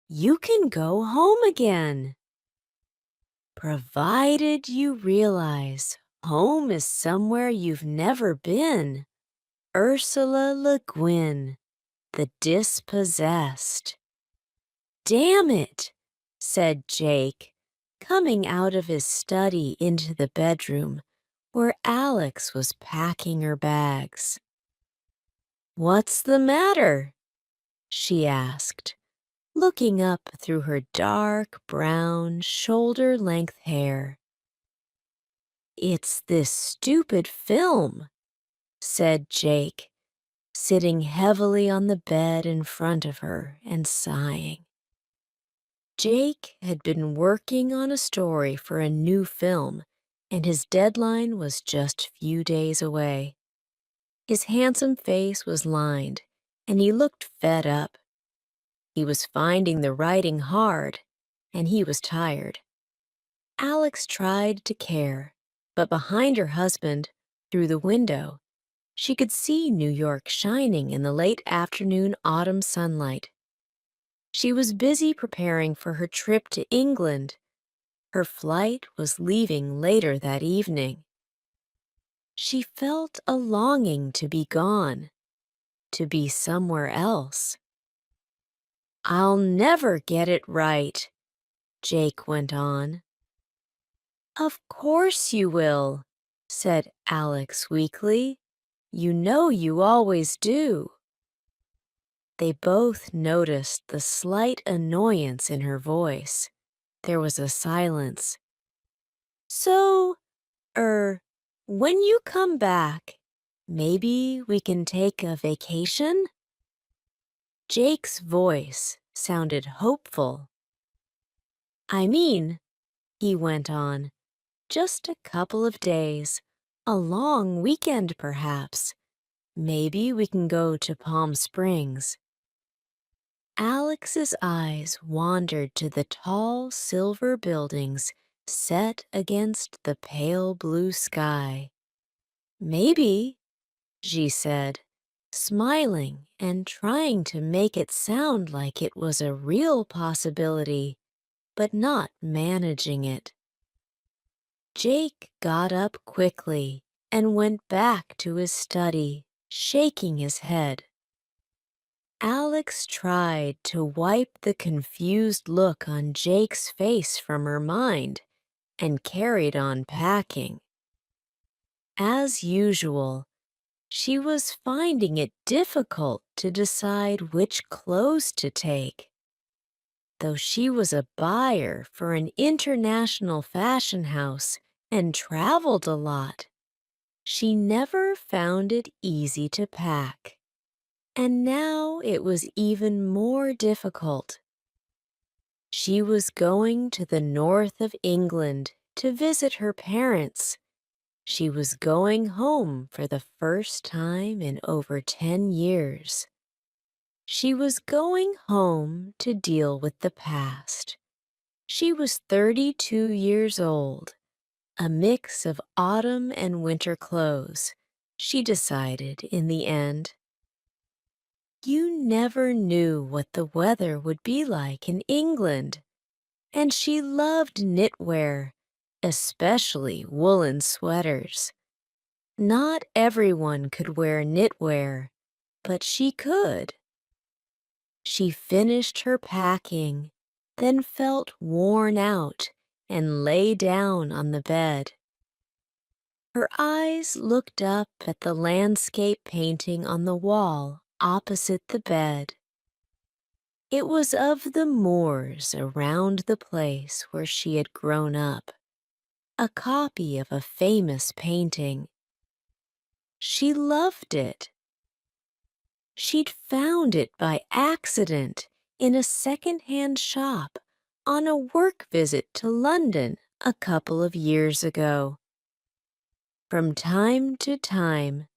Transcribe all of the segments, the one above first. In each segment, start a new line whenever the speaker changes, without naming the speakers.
you can go home again. Provided you realize home is somewhere you've never been. Ursula Le Guin, the dispossessed. Damn it, said Jake, coming out of his study into the bedroom where Alex was packing her bags. What's the matter? She asked, looking up through her dark brown shoulder-length hair. It's this stupid film, said Jake, sitting heavily on the bed in front of her and sighing. Jake had been working on a story for a new film, and his deadline was just a few days away. His handsome face was lined, and he looked fed up. He was finding the writing hard, and he was tired. Alex tried to care, but behind her husband, through the window, she could see New York shining in the late afternoon autumn sunlight. She was busy preparing for her trip to England. Her flight was leaving later that evening. She felt a longing to be gone, to be somewhere else. I'll never get it right, Jake went on. Of course you will, said Alex weakly. You know you always do. They both noticed the slight annoyance in her voice. There was a silence. So, when you come back, maybe we can take a vacation? Jake's voice sounded hopeful. I mean, he went on, just a couple of days, a long weekend perhaps. Maybe we can go to Palm Springs. Alex's eyes wandered to the tall silver buildings set against the pale blue sky. Maybe, she said, smiling and trying to make it sound like it was a real possibility, but not managing it. Jake got up quickly and went back to his study, shaking his head. Alex tried to wipe the confused look on Jake's face from her mind and carried on packing. As usual, she was finding it difficult to decide which clothes to take. Though she was a buyer for an international fashion house and traveled a lot, she never found it easy to pack. And now it was even more difficult. She was going to the north of England to visit her parents. She was going home for the first time in over 10 years. She was going home to deal with the past. She was 32 years old, a mix of autumn and winter clothes, she decided in the end. You never knew what the weather would be like in England, and she loved knitwear, especially woolen sweaters. Not everyone could wear knitwear, but she could. She finished her packing, then felt worn out and lay down on the bed. Her eyes looked up at the landscape painting on the wall opposite the bed. It was of the moors around the place where she had grown up, a copy of a famous painting. She loved it. She'd found it by accident in a second-hand shop on a work visit to London a couple of years ago. From time to time,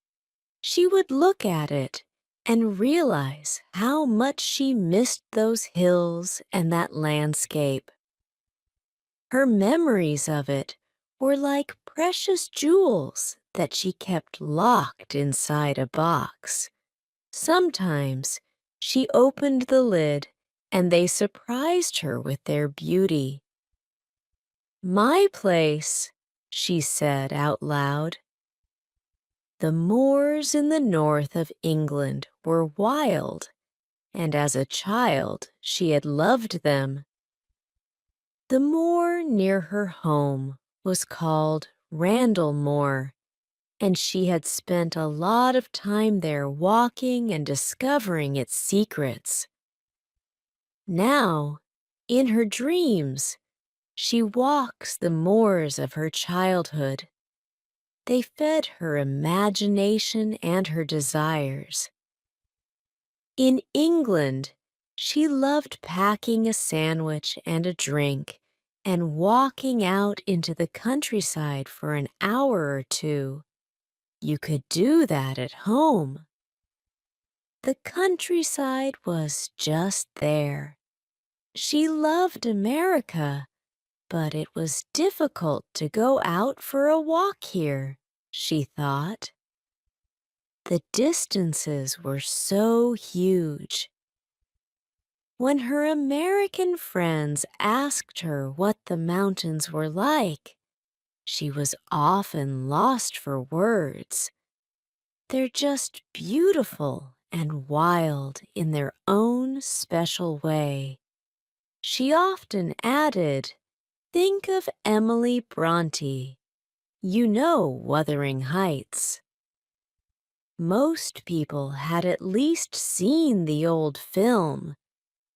she would look at it and realize how much she missed those hills and that landscape. Her memories of it were like precious jewels that she kept locked inside a box. Sometimes she opened the lid and they surprised her with their beauty. "My place," she said out loud. The moors in the north of England were wild, and as a child she had loved them. The moor near her home was called Randall Moor, and she had spent a lot of time there walking and discovering its secrets. Now, in her dreams, she walks the moors of her childhood. They fed her imagination and her desires. In England, she loved packing a sandwich and a drink and walking out into the countryside for an hour or two. You could do that at home. The countryside was just there. She loved America, but it was difficult to go out for a walk here, she thought. The distances were so huge. When her American friends asked her what the mountains were like, she was often lost for words. They're just beautiful and wild in their own special way. She often added, "Think of Emily Bronte. You know Wuthering Heights." Most people had at least seen the old film.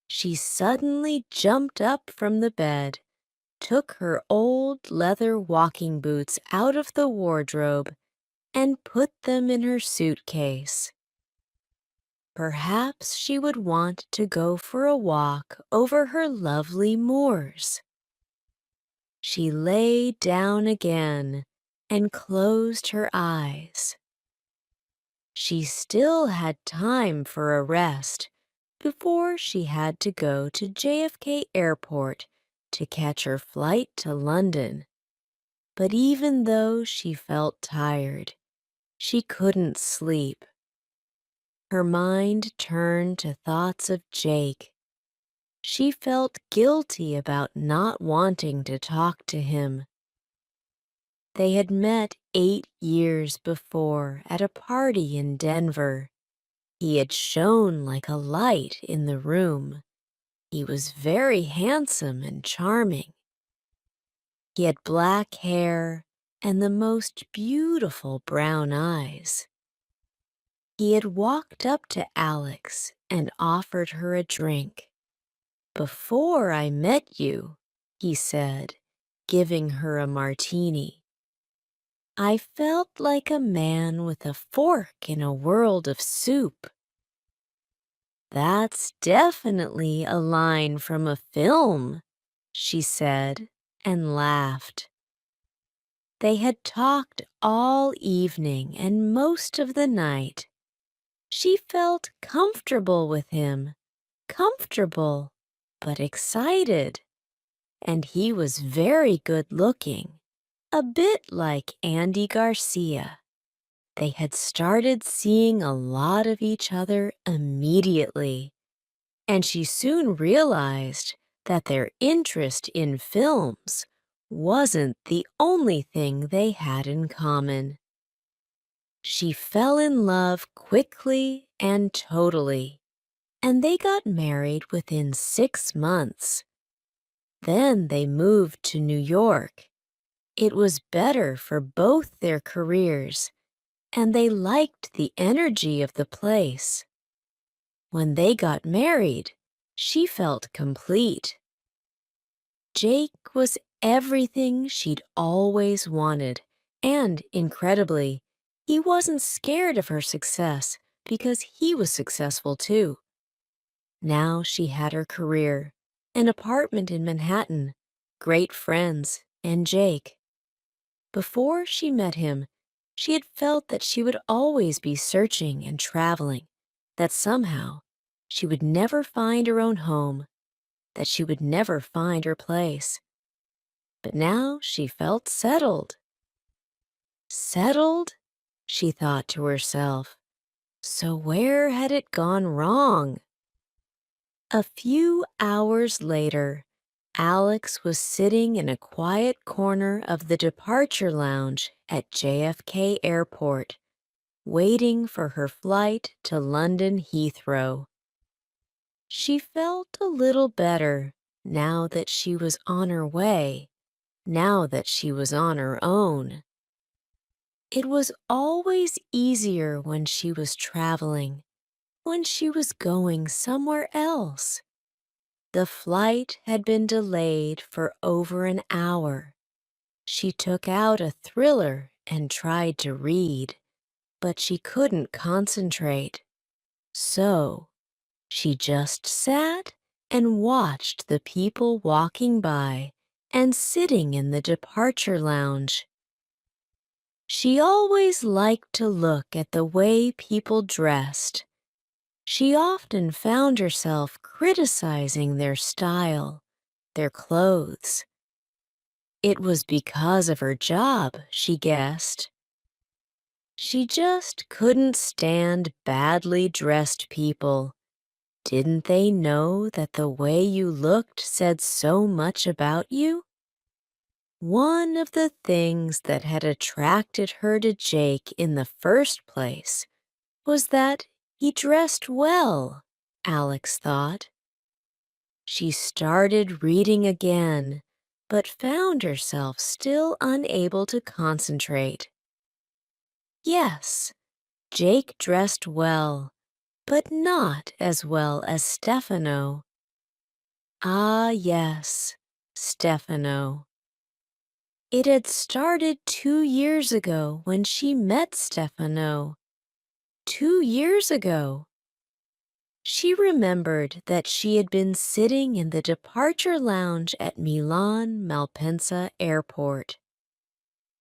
She suddenly jumped up from the bed, took her old leather walking boots out of the wardrobe, and put them in her suitcase. Perhaps she would want to go for a walk over her lovely moors. She lay down again and closed her eyes. She still had time for a rest before she had to go to JFK Airport to catch her flight to London. But even though she felt tired, she couldn't sleep. Her mind turned to thoughts of Jake. She felt guilty about not wanting to talk to him. They had met 8 years before at a party in Denver. He had shone like a light in the room. He was very handsome and charming. He had black hair and the most beautiful brown eyes. He had walked up to Alex and offered her a drink. "Before I met you," he said, giving her a martini, "I felt like a man with a fork in a world of soup." "That's definitely a line from a film," she said, and laughed. They had talked all evening and most of the night. She felt comfortable with him, comfortable, but excited. And he was very good looking, a bit like Andy Garcia. They had started seeing a lot of each other immediately, and she soon realized that their interest in films wasn't the only thing they had in common. She fell in love quickly and totally, and they got married within 6 months. Then they moved to New York. It was better for both their careers, and they liked the energy of the place. When they got married, she felt complete. Jake was everything she'd always wanted, and, incredibly, he wasn't scared of her success because he was successful too. Now she had her career, an apartment in Manhattan, great friends, and Jake. Before she met him, she had felt that she would always be searching and traveling, that somehow she would never find her own home, that she would never find her place. But now she felt settled. Settled? She thought to herself. So where had it gone wrong? A few hours later, Alex was sitting in a quiet corner of the departure lounge at JFK Airport, waiting for her flight to London Heathrow. She felt a little better now that she was on her way, now that she was on her own. It was always easier when she was traveling, when she was going somewhere else. The flight had been delayed for over an hour. She took out a thriller and tried to read, but she couldn't concentrate. So, she just sat and watched the people walking by and sitting in the departure lounge. She always liked to look at the way people dressed. She often found herself criticizing their style, their clothes. It was because of her job, she guessed. She just couldn't stand badly dressed people. Didn't they know that the way you looked said so much about you? One of the things that had attracted her to Jake in the first place was that he dressed well, Alex thought. She started reading again, but found herself still unable to concentrate. Yes, Jake dressed well, but not as well as Stefano. Ah, yes, Stefano. It had started 2 years ago when she met Stefano. 2 years ago. She remembered that she had been sitting in the departure lounge at Milan Malpensa Airport.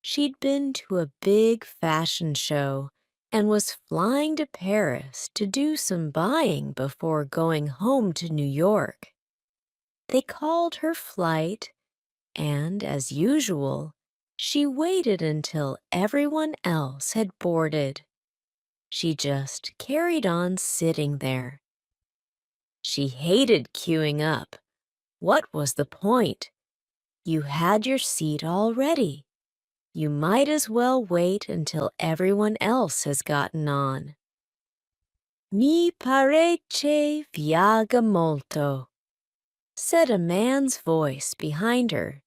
She'd been to a big fashion show and was flying to Paris to do some buying before going home to New York. They called her flight, and as usual, she waited until everyone else had boarded. She just carried on sitting there. She hated queuing up. What was the point? You had your seat already. You might as well wait until everyone else has gotten on. Mi parece viaga molto, said a man's voice behind her.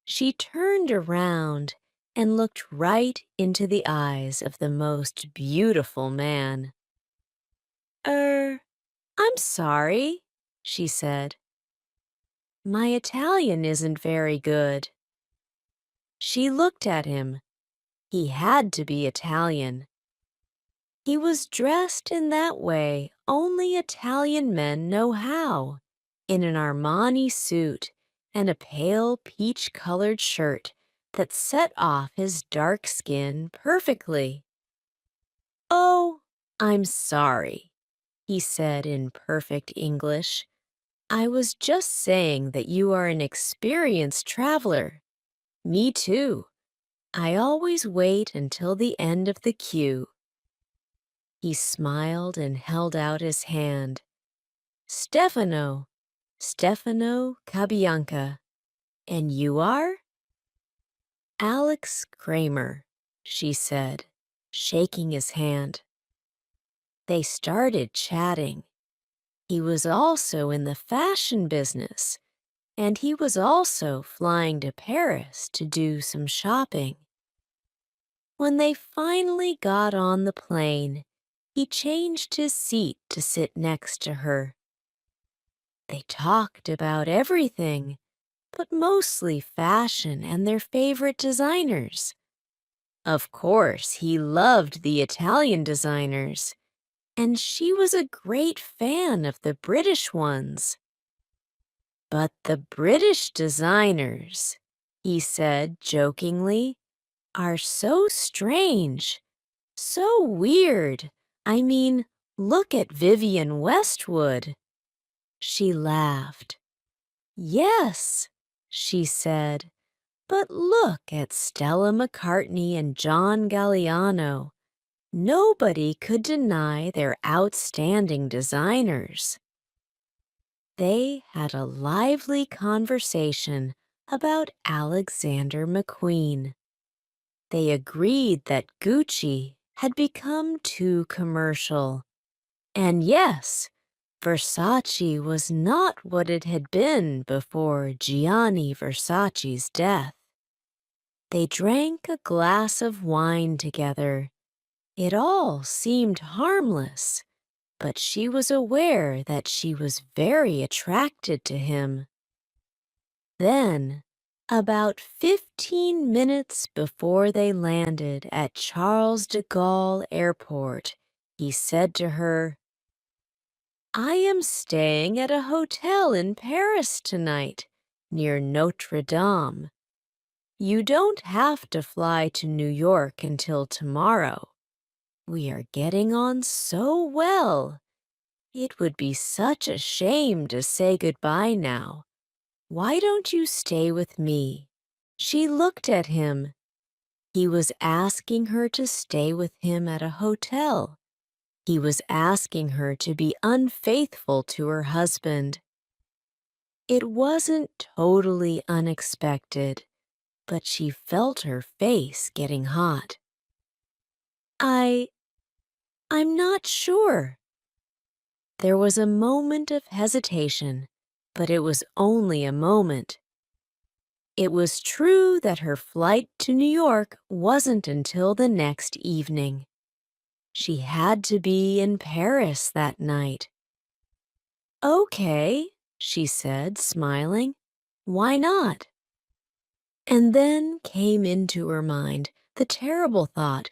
She turned around and looked right into the eyes of the most beautiful man. I'm sorry, she said. My Italian isn't very good. She looked at him. He had to be Italian. He was dressed in that way only Italian men know how, in an Armani suit and a pale peach-colored shirt that set off his dark skin perfectly. Oh, I'm sorry, he said in perfect English. I was just saying that you are an experienced traveler. Me too. I always wait until the end of the queue. He smiled and held out his hand. Stefano Cabianca. And you are? Alex Kramer, she said, shaking his hand. They started chatting. He was also in the fashion business, and he was also flying to Paris to do some shopping. When they finally got on the plane, he changed his seat to sit next to her. They talked about everything, but mostly fashion and their favorite designers. Of course, he loved the Italian designers, and she was a great fan of the British ones. But the British designers, he said jokingly, are so strange, so weird. I mean, look at Vivienne Westwood. She laughed. Yes, she said, but look at Stella McCartney and John Galliano. Nobody could deny they're outstanding designers. they had a lively conversation about Alexander McQueen. They agreed that Gucci had become too commercial. And yes, Versace was not what it had been before Gianni Versace's death. They drank a glass of wine together. It all seemed harmless, but she was aware that she was very attracted to him. Then, about 15 minutes before they landed at Charles de Gaulle Airport, he said to her, "I am staying at a hotel in Paris tonight, near Notre Dame. You don't have to fly to New York until tomorrow. We are getting on so well. It would be such a shame to say goodbye now. Why don't you stay with me?" She looked at him. He was asking her to stay with him at a hotel. He was asking her to be unfaithful to her husband. It wasn't totally unexpected, but she felt her face getting hot. I'm not sure." There was a moment of hesitation, but it was only a moment. It was true that her flight to New York wasn't until the next evening. She had to be in Paris that night. "Okay," she said, smiling. "Why not?" And then came into her mind the terrible thought,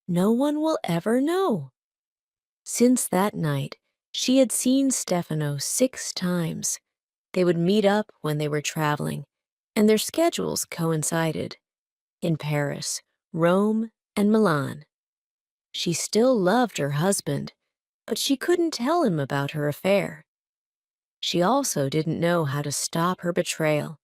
no one will ever know. Since that night, she had seen Stefano 6 times. They would meet up when they were traveling, and their schedules coincided. In Paris, Rome, and Milan. She still loved her husband, but she couldn't tell him about her affair. She also didn't know how to stop her betrayal.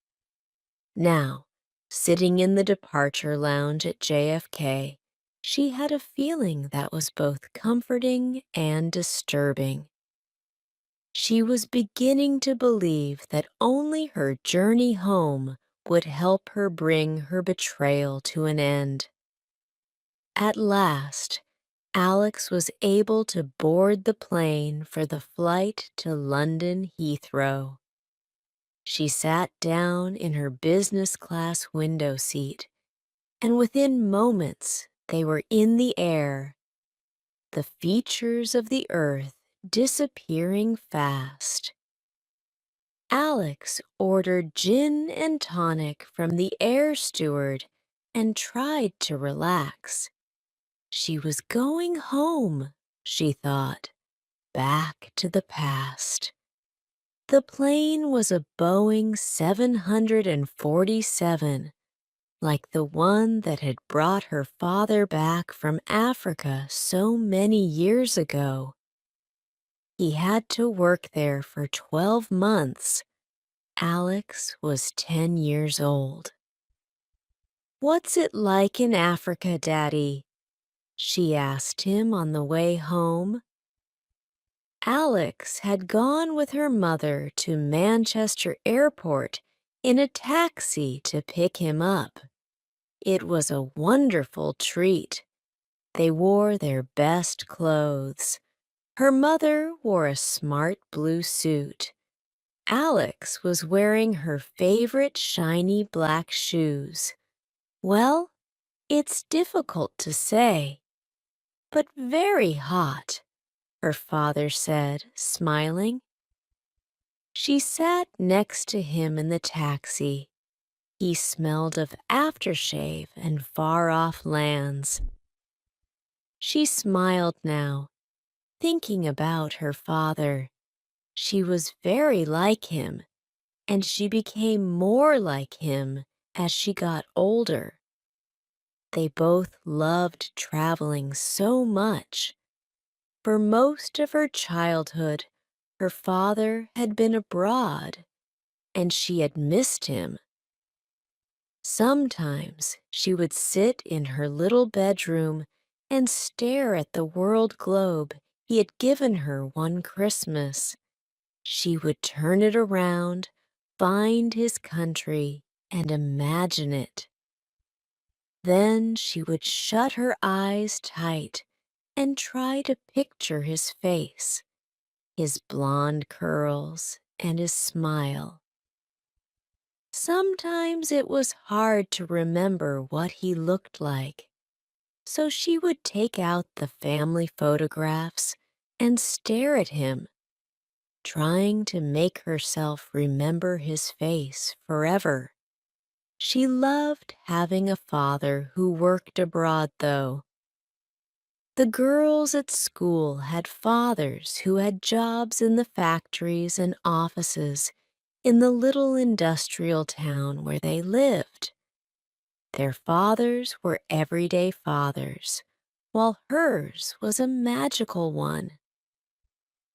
Now, sitting in the departure lounge at JFK, she had a feeling that was both comforting and disturbing. She was beginning to believe that only her journey home would help her bring her betrayal to an end. At last, Alex was able to board the plane for the flight to London Heathrow. She sat down in her business class window seat, and within moments they were in the air, the features of the earth disappearing fast. Alex ordered gin and tonic from the air steward and tried to relax. She was going home, she thought, back to the past. The plane was a Boeing 747, like the one that had brought her father back from Africa so many years ago. He had to work there for 12 months. Alex was 10 years old. "What's it like in Africa, Daddy?" she asked him on the way home. Alex had gone with her mother to Manchester Airport in a taxi to pick him up. It was a wonderful treat. They wore their best clothes. Her mother wore a smart blue suit. Alex was wearing her favorite shiny black shoes. Well, it's difficult to say, but very hot, her father said, smiling. She sat next to him in the taxi. He smelled of aftershave and far-off lands. She smiled now, thinking about her father. She was very like him, and she became more like him as she got older. They both loved traveling so much. For most of her childhood, her father had been abroad, and she had missed him. Sometimes she would sit in her little bedroom and stare at the world globe he had given her one Christmas. She would turn it around, find his country, and imagine it. Then she would shut her eyes tight and try to picture his face, his blonde curls, and his smile. Sometimes it was hard to remember what he looked like, so she would take out the family photographs and stare at him, trying to make herself remember his face forever. She loved having a father who worked abroad, though. The girls at school had fathers who had jobs in the factories and offices in the little industrial town where they lived. Their fathers were everyday fathers, while hers was a magical one.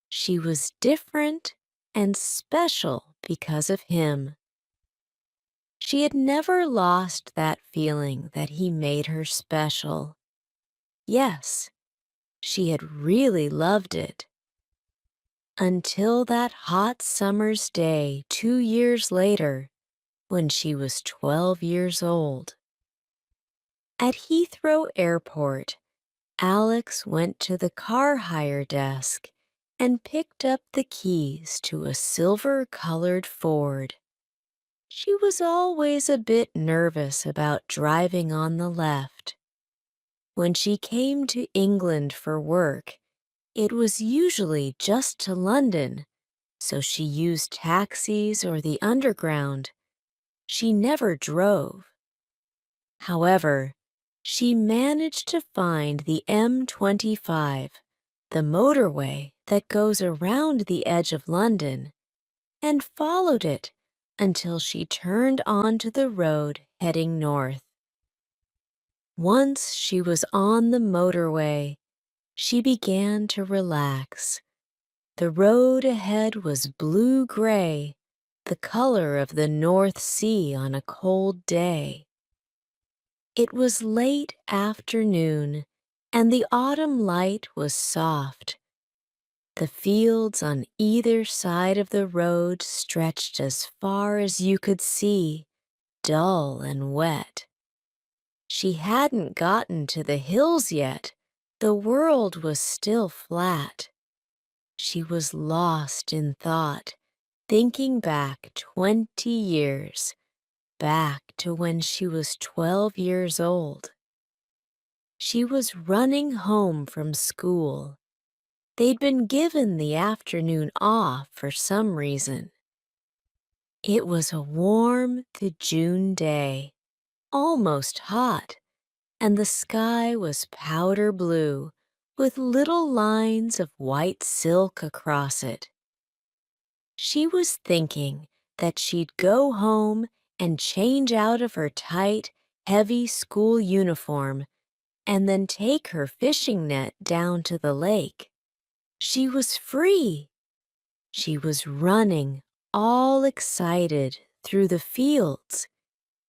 She was different and special because of him. She had never lost that feeling that he made her special. Yes, she had really loved it. Until that hot summer's day 2 years later, when she was 12 years old. At Heathrow Airport, Alex went to the car hire desk and picked up the keys to a silver-colored Ford. She was always a bit nervous about driving on the left. When she came to England for work, it was usually just to London, so she used taxis or the underground. She never drove. However, she managed to find the M25, the motorway that goes around the edge of London, and followed it until she turned onto the road heading north. Once she was on the motorway, she began to relax. The road ahead was blue-gray, the color of the North Sea on a cold day. It was late afternoon, and the autumn light was soft. The fields on either side of the road stretched as far as you could see, dull and wet. She hadn't gotten to the hills yet. The world was still flat. She was lost in thought, thinking back 20 years, back to when she was 12 years old. She was running home from school. They'd been given the afternoon off for some reason. It was a warm June day, almost hot, and the sky was powder blue with little lines of white silk across it. She was thinking that she'd go home and change out of her tight, heavy school uniform and then take her fishing net down to the lake. She was free. She was running, all excited, through the fields.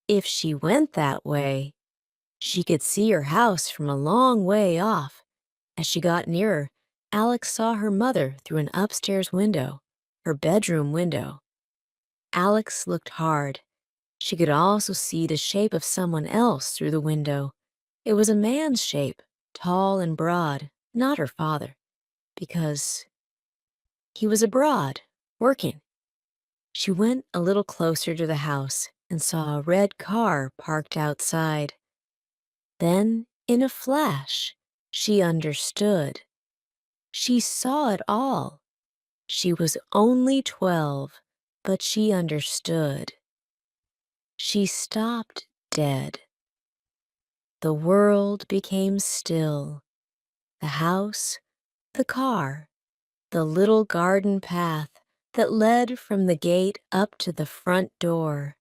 If she went that way, she could see her house from a long way off. As she got nearer, Alex saw her mother through an upstairs window, her bedroom window. Alex looked hard. She could also see the shape of someone else through the window. It was a man's shape, tall and broad, not her father, because he was abroad, working. She went a little closer to the house and saw a red car parked outside. Then, in a flash, she understood. She saw it all. She was only 12, but she understood. She stopped dead. The world became still. The house, the car, the little garden path that led from the gate up to the front door.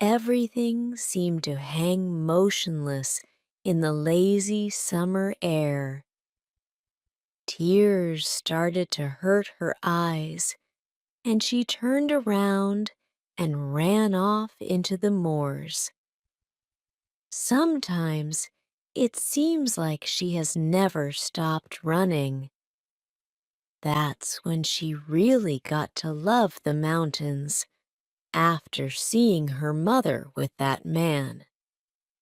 Everything seemed to hang motionless in the lazy summer air. Tears started to hurt her eyes, and she turned around and ran off into the moors. Sometimes it seems like she has never stopped running. That's when she really got to love the mountains, after seeing her mother with that man.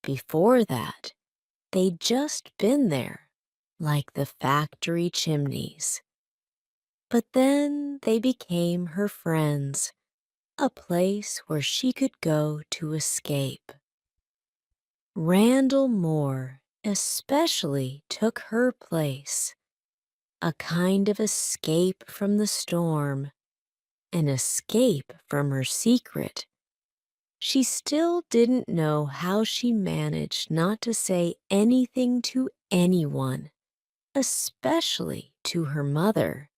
Before that, they'd just been there, like the factory chimneys. But then they became her friends, a place where she could go to escape. Randall Moore especially took her place, a kind of escape from the storm, an escape from her secret. She still didn't know how she managed not to say anything to anyone, especially to her mother.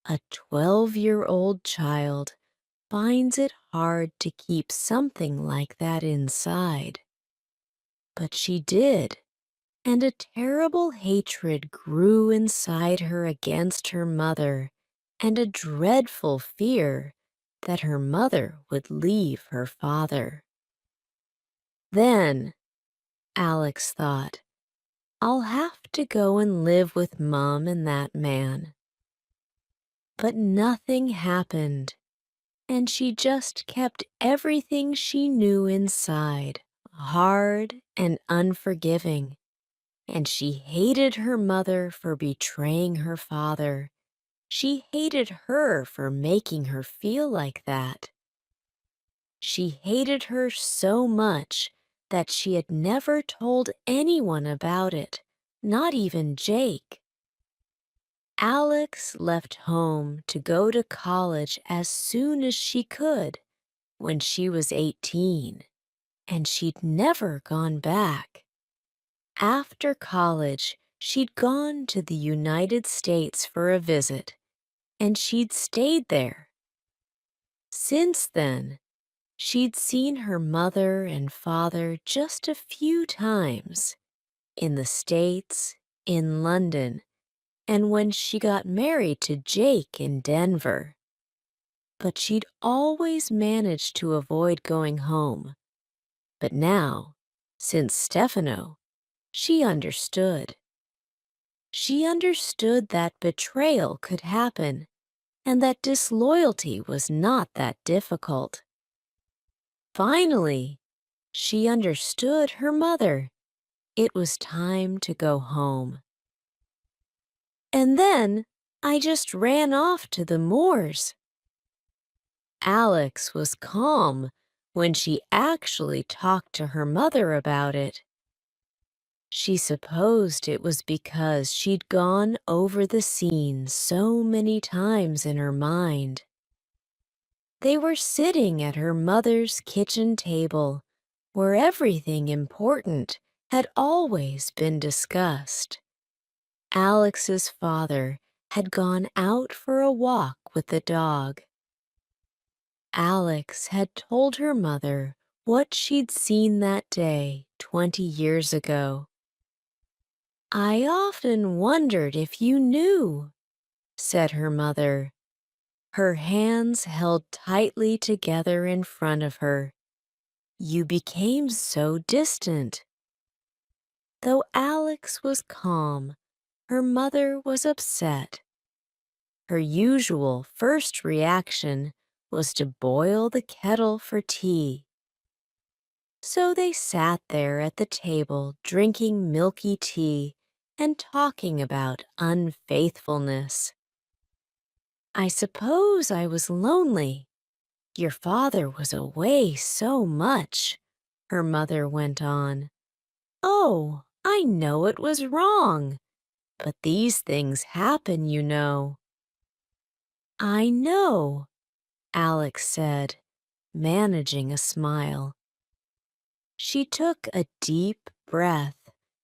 A 12-year-old child finds it hard to keep something like that inside. But she did, and a terrible hatred grew inside her against her mother, and a dreadful fear that her mother would leave her father. Then, Alex thought, I'll have to go and live with Mom and that man. But nothing happened, and she just kept everything she knew inside, hard and unforgiving. And she hated her mother for betraying her father. She hated her for making her feel like that. She hated her so much that she had never told anyone about it, not even Jake. Alex left home to go to college as soon as she could when she was 18, and she'd never gone back. After college, she'd gone to the United States for a visit, and she'd stayed there. Since then, she'd seen her mother and father just a few times, in the States, in London, and when she got married to Jake in Denver. But she'd always managed to avoid going home. But now, since Stefano, she understood. She understood that betrayal could happen, and that disloyalty was not that difficult. Finally, she understood her mother. It was time to go home. And then I just ran off to the moors. Alex was calm when she actually talked to her mother about it. She supposed it was because she'd gone over the scene so many times in her mind. They were sitting at her mother's kitchen table, where everything important had always been discussed. Alex's father had gone out for a walk with the dog. Alex had told her mother what she'd seen that day 20 years ago. I often wondered if you knew, said her mother, her hands held tightly together in front of her. You became so distant. Though Alex was calm, her mother was upset. Her usual first reaction was to boil the kettle for tea. So they sat there at the table drinking milky tea and talking about unfaithfulness. I suppose I was lonely. Your father was away so much, her mother went on. Oh, I know it was wrong, but these things happen, you know. I know, Alex said, managing a smile. She took a deep breath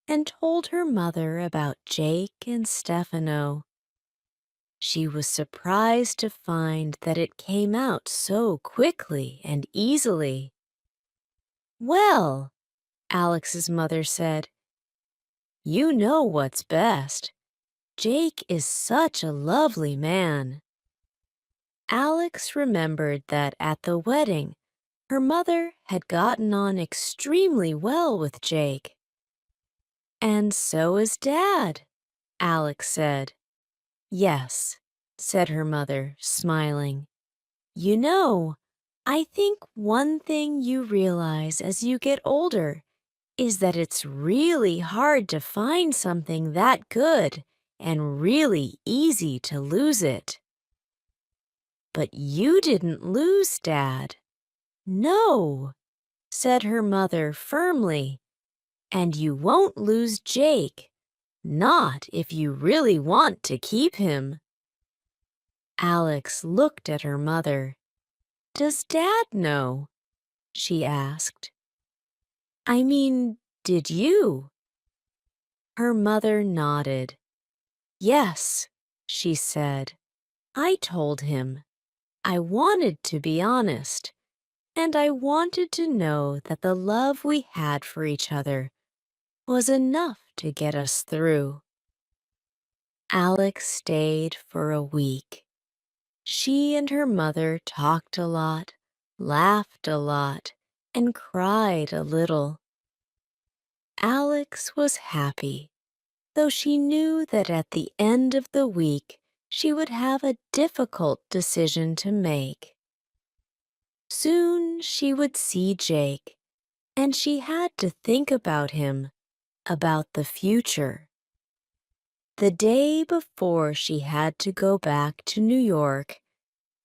and told her mother about Jake and Stefano. She was surprised to find that it came out so quickly and easily. Well, Alex's mother said, you know what's best. Jake is such a lovely man. Alex remembered that at the wedding, her mother had gotten on extremely well with Jake. And so is Dad, Alex said. Yes, said her mother, smiling. You know, I think one thing you realize as you get older is that it's really hard to find something that good and really easy to lose it. But you didn't lose, Dad. No, said her mother firmly, and you won't lose Jake. Not if you really want to keep him. Alex looked at her mother. Does Dad know? She asked. I mean, did you? Her mother nodded. Yes, she said. I told him. I wanted to be honest, and I wanted to know that the love we had for each other was enough to get us through. Alex stayed for a week. She and her mother talked a lot, laughed a lot, and cried a little. Alex was happy, though she knew that at the end of the week she would have a difficult decision to make. Soon she would see Jake, and she had to think about him, about the future. The day before she had to go back to New York,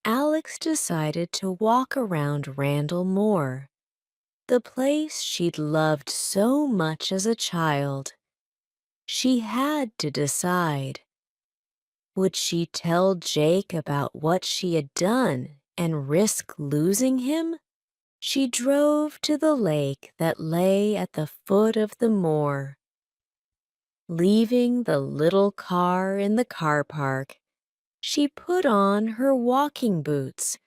Alex decided to walk around Randall more, the place she'd loved so much as a child. She had to decide. Would she tell Jake about what she had done and risk losing him? She drove to the lake that lay at the foot of the moor. Leaving the little car in the car park, she put on her walking boots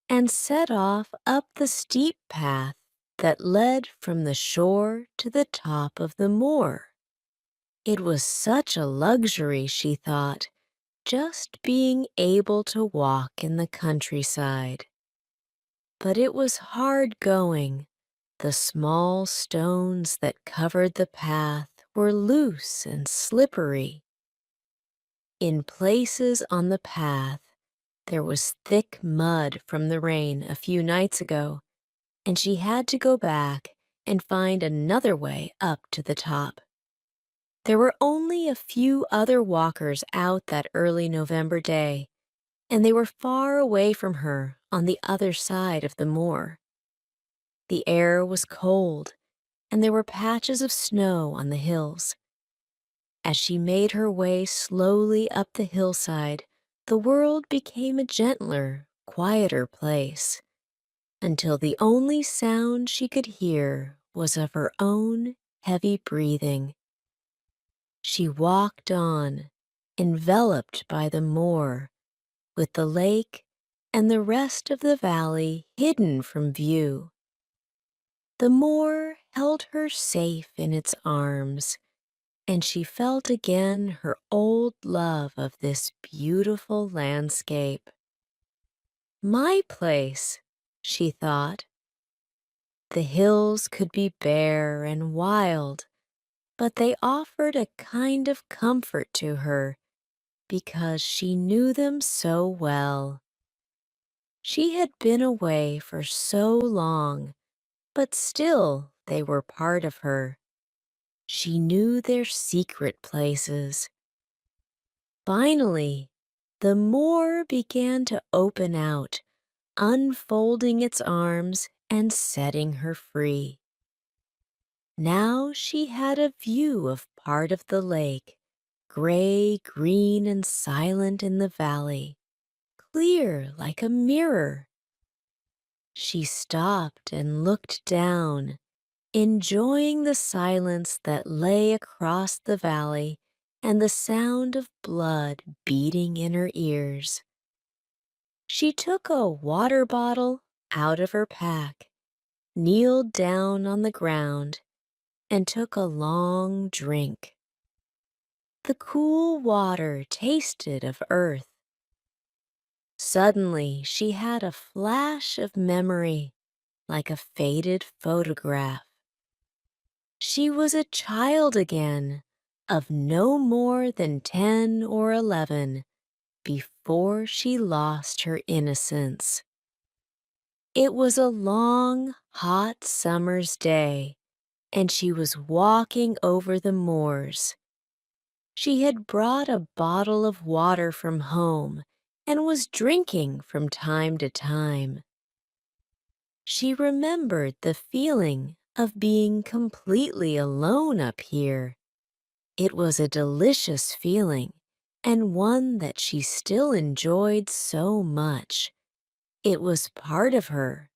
and set off up the steep path that led from the shore to the top of the moor. It was such a luxury, she thought, just being able to walk in the countryside. But it was hard going. The small stones that covered the path were loose and slippery. In places on the path, there was thick mud from the rain a few nights ago, and she had to go back and find another way up to the top. There were only a few other walkers out that early November day, and they were far away from her on the other side of the moor. The air was cold, and there were patches of snow on the hills. As she made her way slowly up the hillside, the world became a gentler, quieter place, until the only sound she could hear was of her own heavy breathing. She walked on, enveloped by the moor, with the lake and the rest of the valley hidden from view. The moor held her safe in its arms, and she felt again her old love of this beautiful landscape. My place, she thought. The hills could be bare and wild, but they offered a kind of comfort to her because she knew them so well. She had been away for so long, but still they were part of her. She knew their secret places. Finally, the moor began to open out, unfolding its arms and setting her free. Now she had a view of part of the lake, gray, green, and silent in the valley, clear like a mirror. She stopped and looked down, enjoying the silence that lay across the valley and the sound of blood beating in her ears. She took a water bottle out of her pack, kneeled down on the ground, and took a long drink. The cool water tasted of earth. Suddenly she had a flash of memory, like a faded photograph. She was a child again, of no more than 10 or 11, before she lost her innocence. It was a long, hot summer's day, and she was walking over the moors. She had brought a bottle of water from home and was drinking from time to time. She remembered the feeling of being completely alone up here. It was a delicious feeling, and one that she still enjoyed so much. It was part of her.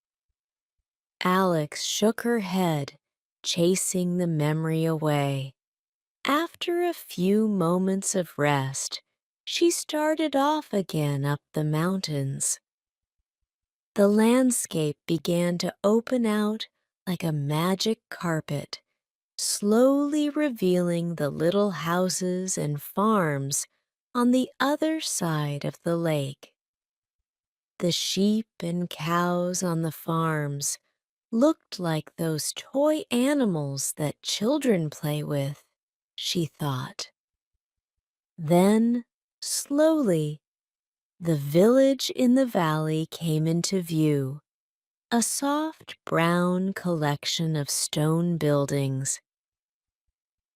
Alex shook her head, chasing the memory away. After a few moments of rest, she started off again up the mountains. The landscape began to open out like a magic carpet, slowly revealing the little houses and farms on the other side of the lake. The sheep and cows on the farms looked like those toy animals that children play with, she thought. Then, slowly, the village in the valley came into view, a soft brown collection of stone buildings.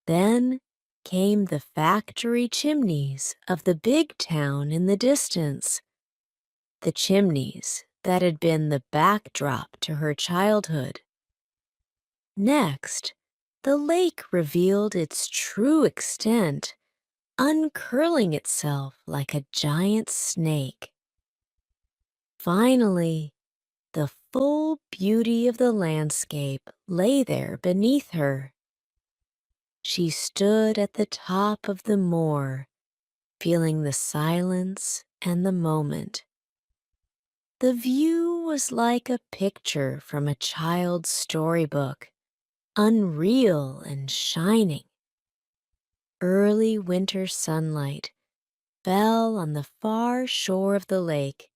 Then came the factory chimneys of the big town in the distance, the chimneys that had been the backdrop to her childhood. Next, the lake revealed its true extent, uncurling itself like a giant snake. Finally, the full beauty of the landscape lay there beneath her. She stood at the top of the moor, feeling the silence and the moment. The view was like a picture from a child's storybook, unreal and shining. Early winter sunlight fell on the far shore of the lake,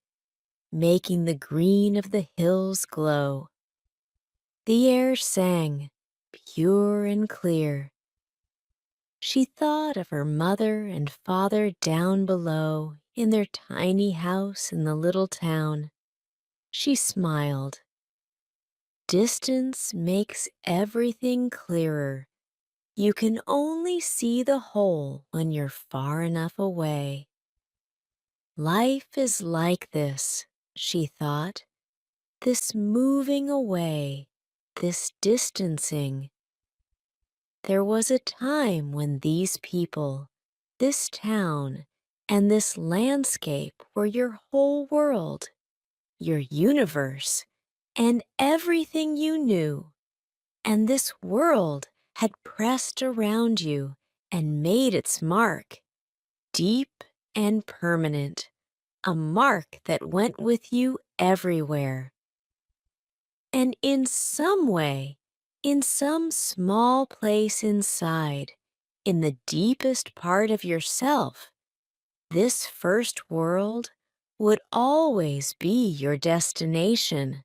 making the green of the hills glow. The air sang, pure and clear. She thought of her mother and father down below in their tiny house in the little town. She smiled. Distance makes everything clearer. You can only see the whole when you're far enough away. Life is like this, she thought, this moving away, this distancing. There was a time when these people, this town, and this landscape were your whole world, your universe, and everything you knew. And this world had pressed around you and made its mark, deep and permanent, a mark that went with you everywhere. And in some way, in some small place inside, in the deepest part of yourself, this first world would always be your destination,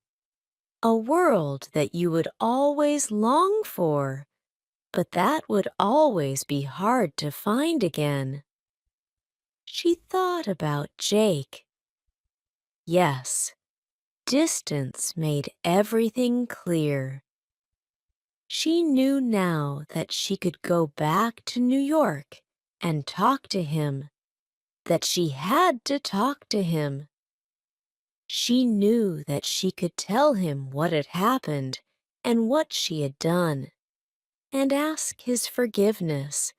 a world that you would always long for, but that would always be hard to find again. She thought about Jake. Yes, distance made everything clear. She knew now that she could go back to New York and talk to him, that she had to talk to him. She knew that she could tell him what had happened and what she had done, and ask his forgiveness,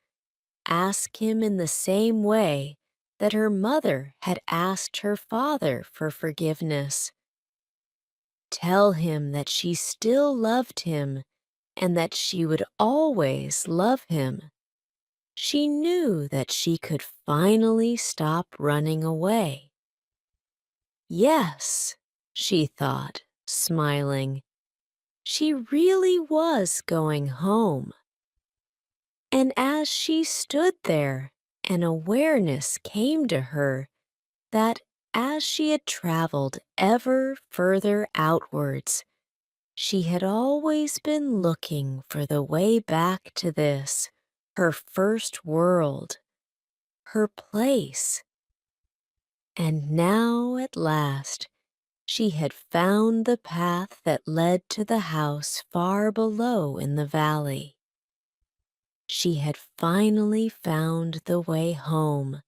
ask him in the same way that her mother had asked her father for forgiveness. Tell him that she still loved him and that she would always love him. She knew that she could finally stop running away. Yes, she thought, smiling. She really was going home. And as she stood there, an awareness came to her that as she had traveled ever further outwards, she had always been looking for the way back to this, her first world, her place. And now, at last, she had found the path that led to the house far below in the valley. She had finally found the way home,